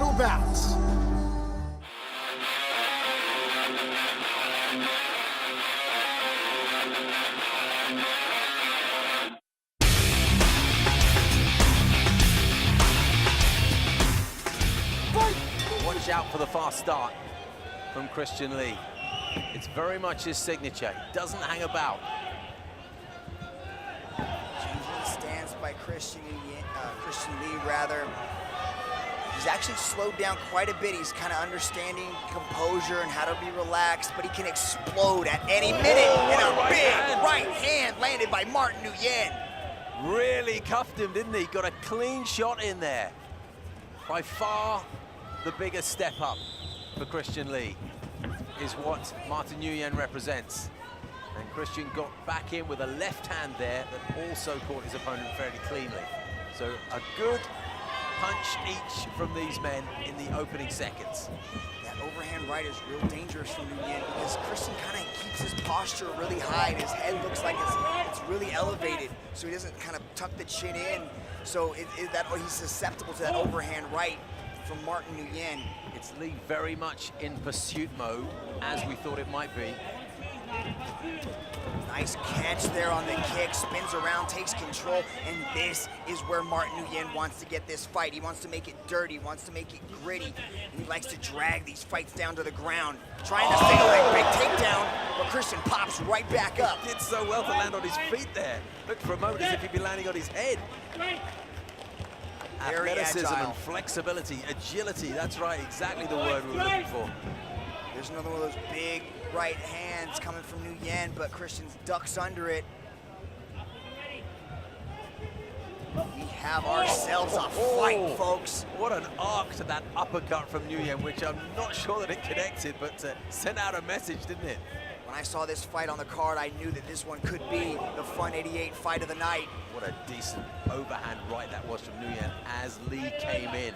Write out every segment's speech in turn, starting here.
title bouts. Watch out for the fast start from Christian Lee. It's very much his signature. He doesn't hang about. Changing stance by Christian Lee, rather. He's actually slowed down quite a bit. He's kind of understanding composure and how to be relaxed, but he can explode at any minute. And a big right hand landed by Martin Nguyen. Really cuffed him, didn't he? Got a clean shot in there. By far the biggest step up for Christian Lee is what Martin Nguyen represents. And Christian got back in with a left hand there that also caught his opponent fairly cleanly. So a good punch each from these men in the opening seconds. That overhand right is real dangerous from Nguyen because Christian kind of keeps his posture really high and his head looks like it's really elevated, so he doesn't kind of tuck the chin in. So he's susceptible to that overhand right from Martin Nguyen. It's Lee very much in pursuit mode, as we thought it might be. Nice catch there on the kick, spins around, takes control, and this is where Martin Nguyen wants to get this fight. He wants to make it dirty, wants to make it gritty, and he likes to drag these fights down to the ground. Trying to single leg big takedown, but Christian pops right back up. He did so well to land on his feet there. Looked for a moment as if he'd be landing on his head. Very Athleticism agile. and flexibility, agility, that's right, exactly the word we were looking for. There's another one of those big right hands coming from Nguyen, but Christian ducks under it. We have ourselves a fight, folks. What an arc to that uppercut from Nguyen, which I'm not sure that it connected, but sent out a message, didn't it? When I saw this fight on the card, I knew that this one could be the Fun 88 fight of the night. What a decent overhand right that was from Nguyen as Lee came in.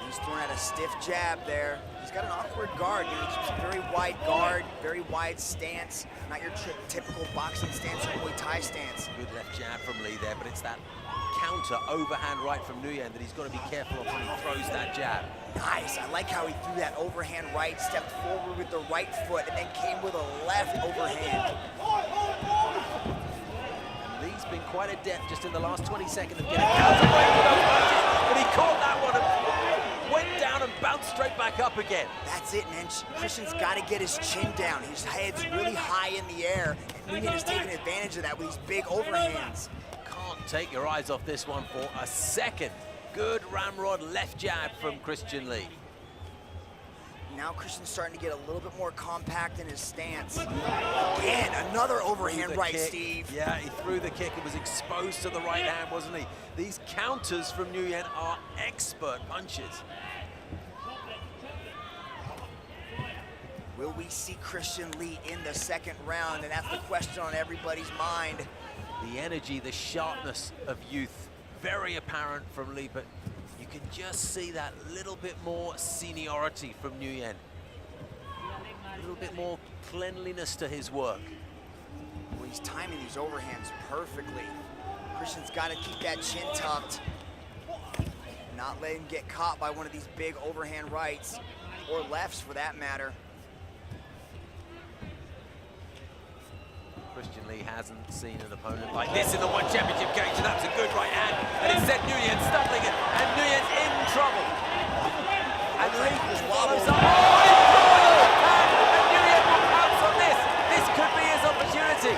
He's throwing out a stiff jab there. He's got an awkward guard. You know, he keeps a very wide guard, very wide stance. Not your typical boxing stance or Muay Thai stance. Good left jab from Lee there, but it's that counter overhand right from Nguyen that he's got to be careful of when he throws that jab. Nice. I like how he threw that overhand right, stepped forward with the right foot, and then came with a left overhand. And Lee's been quite adept just in the last 20 seconds of getting counter right with those punches, but he caught that one and went down and bounced straight back up again. That's it, man. Christian's got to get his chin down. His head's really high in the air, and Nguyen is taking advantage of that with these big overhands. Can't take your eyes off this one for a second. Good ramrod left jab from Christian Lee. Now Christian's starting to get a little bit more compact in his stance. Again, another overhand right, kick. Steve. Yeah, he threw the kick and was exposed to the right hand, wasn't he? These counters from Nguyen are expert punches. Will we see Christian Lee in the second round? And that's the question on everybody's mind. The energy, the sharpness of youth, very apparent from Lee, but you can just see that little bit more seniority from Nguyen. A little bit more cleanliness to his work. Well, he's timing these overhands perfectly. Christian's got to keep that chin tucked. Not let him get caught by one of these big overhand rights, or lefts for that matter. Christian Lee hasn't seen an opponent like this in the One Championship cage, and that's a good right hand. And it sent Nguyen stumbling it, and Nguyen's in trouble. And Lee follows up. And Nguyen will pounce on this. This could be his opportunity.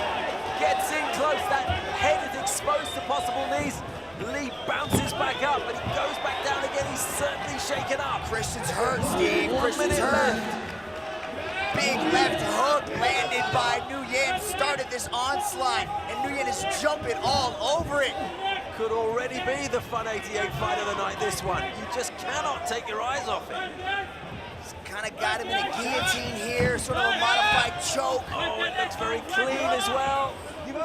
Gets in close, that head is exposed to possible knees. Lee bounces back up, but he goes back down again. He's certainly shaken up. Christian's hurt, Steve. 1 Christian's minute hurt. left. Big left hook landed by Nguyen, started this onslaught, and Nguyen is jumping all over it. Could already be the Fun 88 fight of the night, this one. You just cannot take your eyes off it. He's kind of got him in a guillotine here, sort of a modified choke. Oh, it looks very clean as well. He's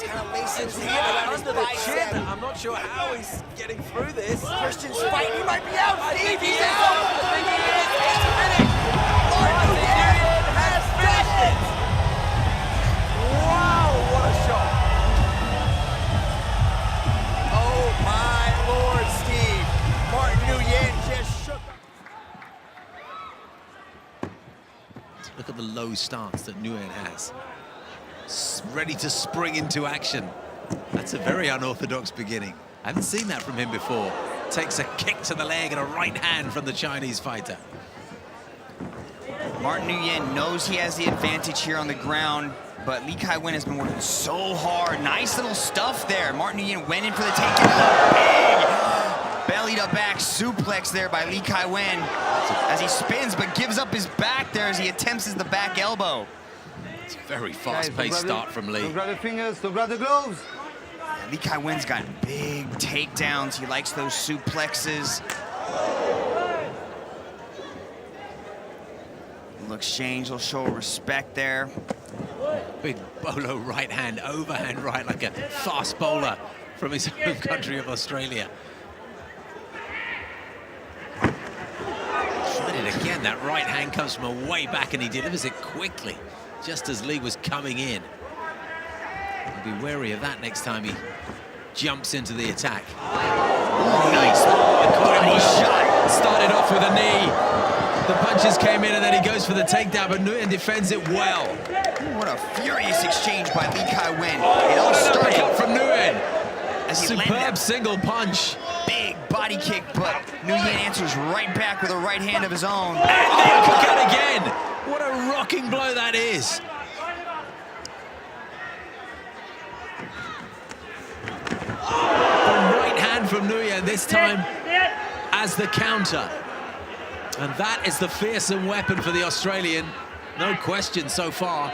kind of lacing his He's hand around his under the bicep. chin. I'm not sure how he's getting through this. Christian's fighting, he might be out, I Steve, think he he's is. out! I think he is. It's finished! Martin Nguyen has finished it! Wow, what a shot. Oh my Lord, Steve. Martin Nguyen slow stance that Nguyen has. Ready to spring into action. That's a very unorthodox beginning. I haven't seen that from him before. Takes a kick to the leg and a right hand from the Chinese fighter. Martin Nguyen knows he has the advantage here on the ground, but Lee Kai-Wen has been working so hard. Nice little stuff there. Martin Nguyen went in for the takedown. Big belly to back suplex there by Lee Kai-Wen as he spins, but gives up his back there as he attempts the back elbow. It's a very fast-paced start from Lee. Don't grab the fingers, don't grab the gloves. Yeah, Lee Kai-Wen's got big takedowns. He likes those suplexes. Little exchange, will show respect there. Big bolo right hand, overhand right, like a fast bowler from his home country of Australia. Tried it again. That right hand comes from a way back and he delivers it quickly, just as Lee was coming in. Be wary of that next time he jumps into the attack. Oh, nice body shot. Started off with a knee. The punches came in and then he goes for the takedown, but Nguyen defends it well. What a furious exchange by Lee Kai-Wen. Oh, it all started started from Nguyen. as he Superb landed single punch. big body kick, but Nguyen answers right back with a right hand of his own. And the uppercut again. What a rocking blow that is. The right hand from Nguyen, this time as the counter. And that is the fearsome weapon for the Australian. No question so far.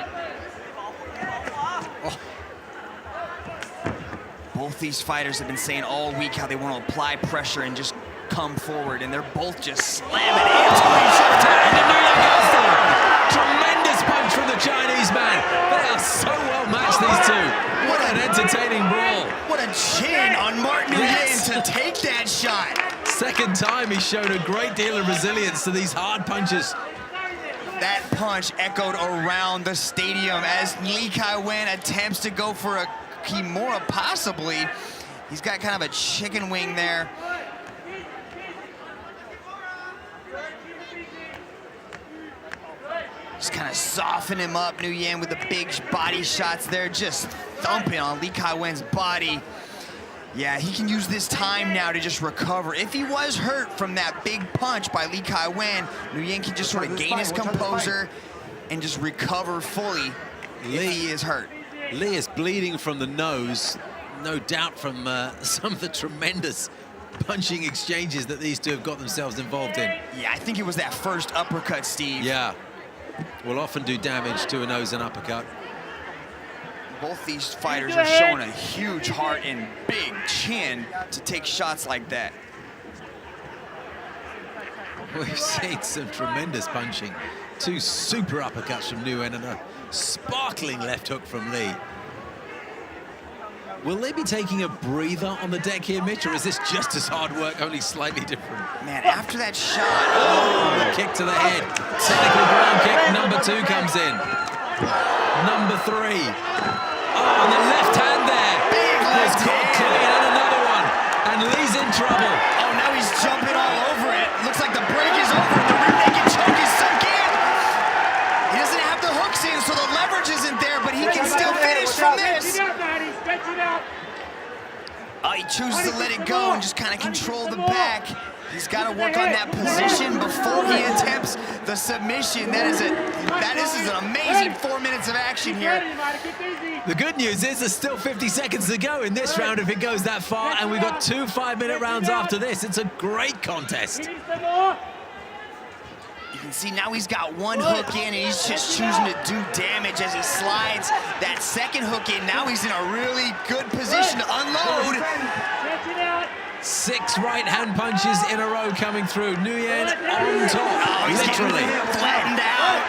Oh. Both these fighters have been saying all week how they want to apply pressure and just come forward, and they're both just slamming into each other. Tremendous punch from the Chinese man. They are so well matched, these two. What an entertaining brawl. What a chin on Martin Nguyen to take that shot. Second time he's shown a great deal of resilience to these hard punches. That punch echoed around the stadium as Lee Kai-Wen attempts to go for a Kimura, possibly. He's got kind of a chicken wing there. Just kind of soften him up, Nguyen, with the big body shots there, just thumping on Lee Kai-Wen's body. Yeah, he can use this time now to just recover. If he was hurt from that big punch by Lee Kai-Wen, Nguyen can just sort of gain his composure and just recover fully if he is hurt. Lee is bleeding from the nose, no doubt from some of the tremendous punching exchanges that these two have got themselves involved in. Yeah, I think it was that first uppercut, Steve. Yeah, will often do damage to a nose and uppercut. Both these fighters are showing a huge heart and big chin to take shots like that. We've seen some tremendous punching. Two super uppercuts from Nguyen and a sparkling left hook from Lee. Will they be taking a breather on the deck here, Mitch, or is this just as hard work, only slightly different? Man, after that shot, oh, the kick to the head. Technical ground kick, number 2 comes in. Number 3. Oh, and the left hand there. Big left hand. Clean, and another one. And Lee's in trouble. Oh, now he's jumping all over it. Looks like the break is over and the rear naked choke is sunk in. He doesn't have the hooks in, so the leverage isn't there, but he can still finish from this. He chooses to let it go and just kind of control the back. He's got to work on that position before he attempts the submission. That is an amazing 4 minutes of action here. The good news is there's still 50 seconds to go in this round if it goes that far, and we've got 2 5-minute rounds after this. It's a great contest. You can see now he's got one hook in, and he's just choosing to do damage as he slides that second hook in. Now he's in a really good position to unload. 6 right-hand punches in a row coming through. Nguyen on top, literally. Flattened out,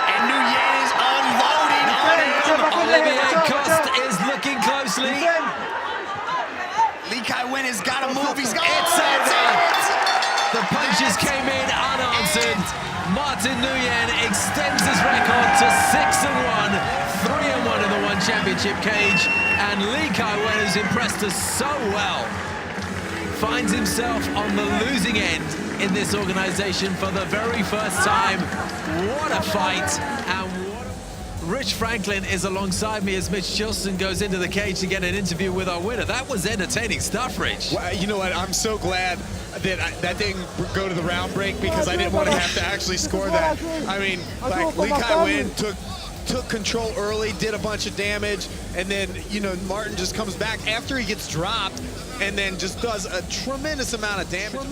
and Nguyen is unloading on him. Olivier Coste is looking closely. Lee Kai-Wen has got to move. He's got it. The punches came in unanswered. Martin Nguyen extends his record to 6-1, 3-1 in the One Championship cage, and Lee Kai-Wen, who's impressed us so well, finds himself on the losing end in this organization for the very first time. What a fight, and what a Rich Franklin is alongside me as Mitch Chilson goes into the cage to get an interview with our winner. That was entertaining stuff, Rich. Well, you know what? I'm so glad that that didn't go to the round break, because I didn't want to have to actually score that. I mean, like, Lee Kai-Win took control early, did a bunch of damage, and then, you know, Martin just comes back after he gets dropped and then just does a tremendous amount of damage on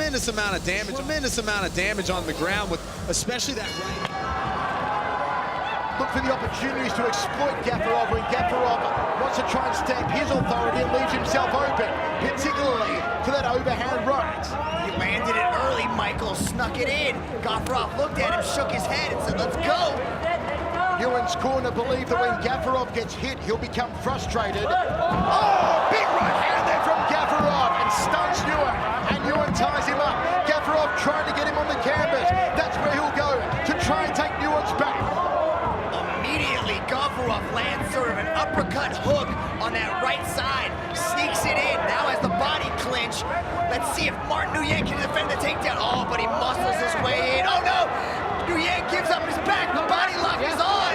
the ground, with especially that right. Look for the opportunities to exploit Gafarov when Gafarov wants to try and stamp his authority and leaves himself open, particularly to that overhand right. He landed it early, Michael snuck it in. Gafarov looked at him, shook his head, and said, let's go. Nguyen's corner believe that when Gafarov gets hit, he'll become frustrated. Oh, big right hand there from Gafarov, and stuns Nguyen, and Nguyen ties him up. Gafarov trying to get him on the canvas. That's where he'll go to try and take Nguyen's back. Immediately, Gafarov lands sort of an uppercut hook on that right side, sneaks it in. Now has the body clinch. Let's see if Martin Nguyen can defend the takedown. Oh, but he muscles his way in. Oh no! Nguyen gives up his back. The body lock is on.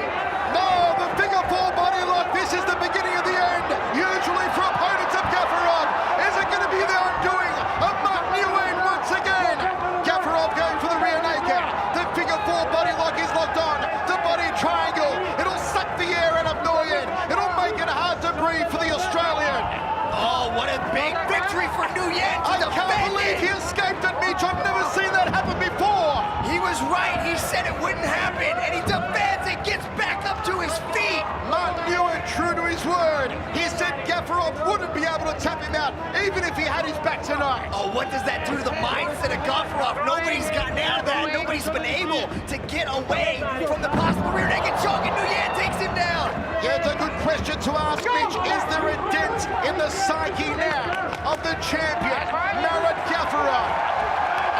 No, the figure four body lock. This is the beginning of the end. Usually for opponents of Gafarov. Is it going to be the undoing of Martin Nguyen once again? Gafarov going for the rear naked. The figure four body lock is locked on. The body triangle. It'll suck the air out of Nguyen. It'll make it hard to breathe for the Australian. Oh, what a big victory for Nguyen to I can't believe he escaped it, Mitch. I've never seen that happen before. He was right. He said it wouldn't happen, and he defends and gets back up to his feet. Martin Nguyen, true to his word. He said Gafarov wouldn't be able to tap him out, even if he had his back tonight. Oh, what does that do to the mindset of Gafarov? Nobody's gotten out of that. Nobody's been able to get away from the possible rear naked choke, and Nguyen takes him down. Yeah, it's a good question to ask, Mitch. Is there a dent in the psyche now of the champion, Marat Gafarov?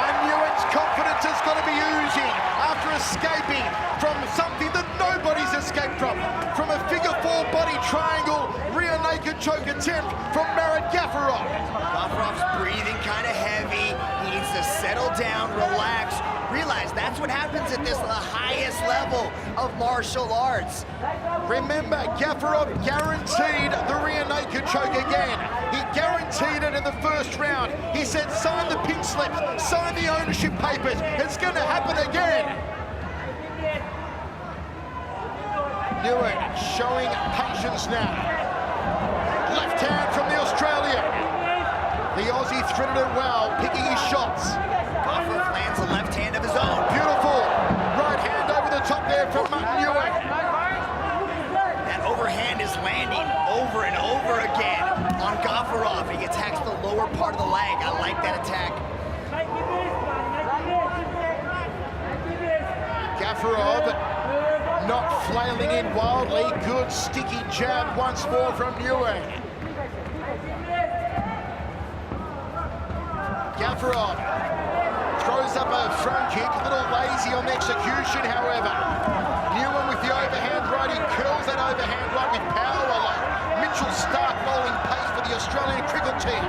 And Nguyen's confidence is going to be oozing after escaping from something that nobody's escaped from a figure four body triangle rear naked choke attempt from Marat Gafarov. Gafarov's breathing kind of heavy. He needs to settle down, relax, realize that's what happens at this highest level of martial arts. Remember, Gafarov guaranteed the rear naked choke again. He guaranteed it in the first round. He said, sign the pink slips, sign the ownership papers. It's going to happen again. Nguyen showing patience now. Left hand from the Australian. The Aussie threaded it well, picking his shots. Gafarov lands a left hand of his own. Beautiful. Right hand over the top there from Martin Nguyen. That overhand is landing over and over again on Gafarov. He attacks the lower part of the leg. I like that attack. Gafarov not flailing in wildly. Good sticky jab once more from Nguyen. Gafarov throws up a front kick, a little lazy on the execution, however. Nguyen with the overhand right, he curls that overhand right with power like Mitchell Stark bowling pace for the Australian cricket team.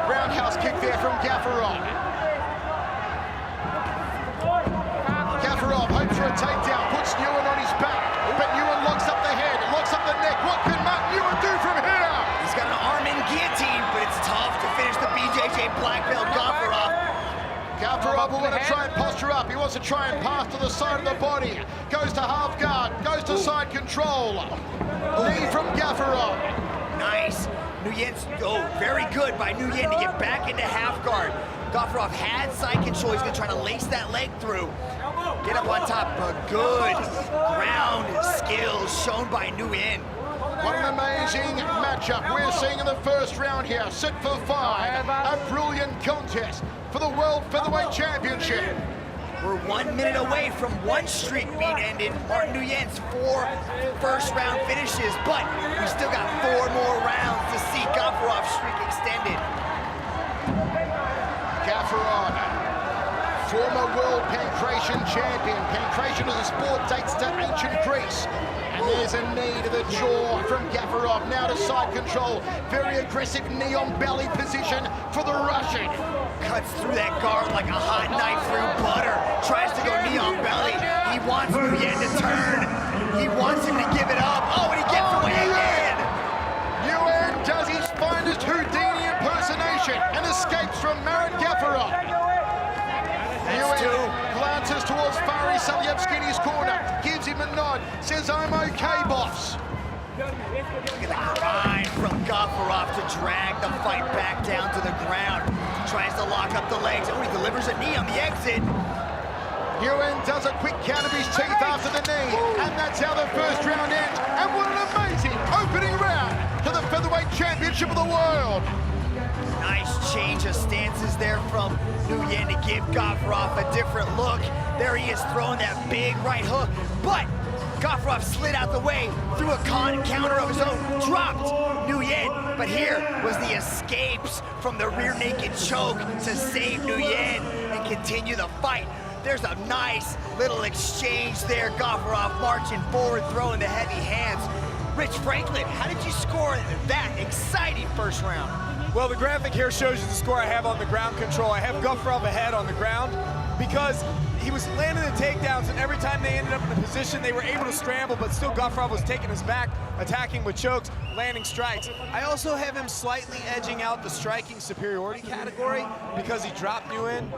Roundhouse kick there from Gafarov. Gafarov hopes for a takedown, puts Nguyen on his back, but Nguyen locks up the head, locks up the neck. What can Martin Nguyen do from here? He's got an arm in guillotine, but it's tough to finish the BJJ black belt Gafarov. Gafarov will want to try and posture up. He wants to try and pass to the side of the body. Goes to half guard, goes to side control. Knee from Gafarov. Nice. Nguyen's, very good by Nguyen to get back into half guard. Gafarov had side control. He's going to try to lace that leg through. Get up on top. Good ground skills shown by Nguyen. What an amazing matchup we're seeing in the first round here. Set for 5. A brilliant contest for the World Featherweight Championship. We're 1 minute away from one streak being ended. Martin Nguyen's 4 first-round finishes, but we still got 4 more rounds to see Gafarov's streak extended. Gafarov, former world penetration champion. Penetration as a sport dates to ancient Greece. And there's a knee to the jaw from Gafarov. Now to side control. Very aggressive knee on belly position for the Russian. Cuts through that guard like a hot knife through butter. Tries to go knee on belly. He wants Nguyen to turn. He wants him to give it up. Oh, and he gets away again. Nguyen does his finest Houdini impersonation and escapes from Marat Gafarov. Nguyen glances towards Fari Salyevsky corner, gives him a nod, says, "I'm okay, boss." Look at the grind from Gafarov to drag the fight back down to the ground. Tries to lock up the legs. Oh, he delivers a knee on the exit. Nguyen does a quick count of his teeth after the knee, and that's how the first round ends. And what an amazing opening round to the Featherweight Championship of the World. Nice change of stances there from Nguyen to give Gafarov a different look. There he is throwing that big right hook, but Gafarov slid out the way, threw a counter of his own, dropped Nguyen, but here was the escapes from the rear naked choke to save Nguyen and continue the fight. There's a nice little exchange there. Gafarov marching forward, throwing the heavy hands. Rich Franklin, how did you score that exciting first round? Well, the graphic here shows you the score I have on the ground control. I have Gafarov ahead on the ground because he was landing the takedowns, and every time they ended up in a position, they were able to scramble, but still Gafarov was taking his back, attacking with chokes, landing strikes. I also have him slightly edging out the striking superiority category because he dropped Nguyen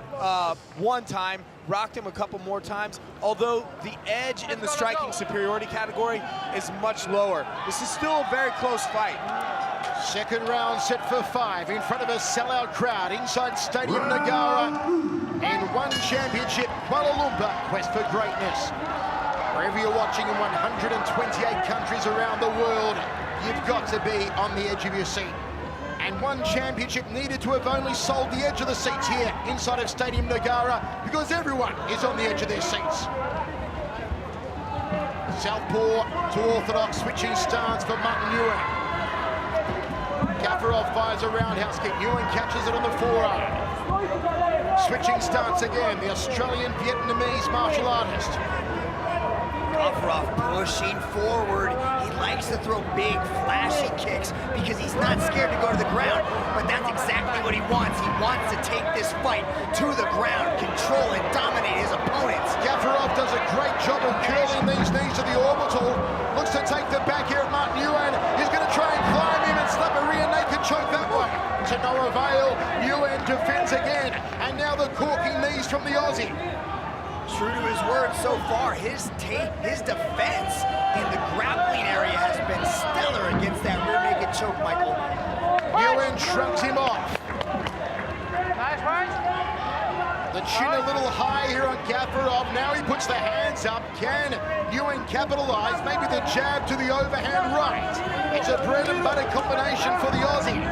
one time, rocked him a couple more times, although the edge in the striking superiority category is much lower. This is still a very close fight. Second round set for 5 in front of a sellout crowd inside Stadium Nagara in One Championship, Kuala Lumpur, quest for greatness. Wherever you're watching in 128 countries around the world, you've got to be on the edge of your seat. And One Championship needed to have only sold the edge of the seats here inside of Stadium Nagara because everyone is on the edge of their seats. Southpaw to orthodox, switching stance for Martin Nguyen. Gafarov fires a roundhouse kick. Nguyen catches it on the forearm. Switching stance again, the Australian-Vietnamese martial artist. Gafarov pushing forward. He likes to throw big, flashy kicks because he's not scared to go to the ground, but that's exactly what he wants. He wants to take this fight to the ground, control and dominate his opponents. Gafarov does a great job of curling these knees to the orbital. Looks to take the back here at Martin Nguyen. He's going to try and climb him and slap a rear naked choke that way. To no avail, Nguyen defends again. And now the corking knees from the Aussie. True to his word so far, his defense in the grappling area has been stellar against that rear naked choke, Michael. Nguyen shrugs him off. The chin a little high here on Gafarov. Now he puts the hands up. Can Nguyen capitalize? Maybe the jab to the overhand right. It's a bread and butter combination for the Aussie.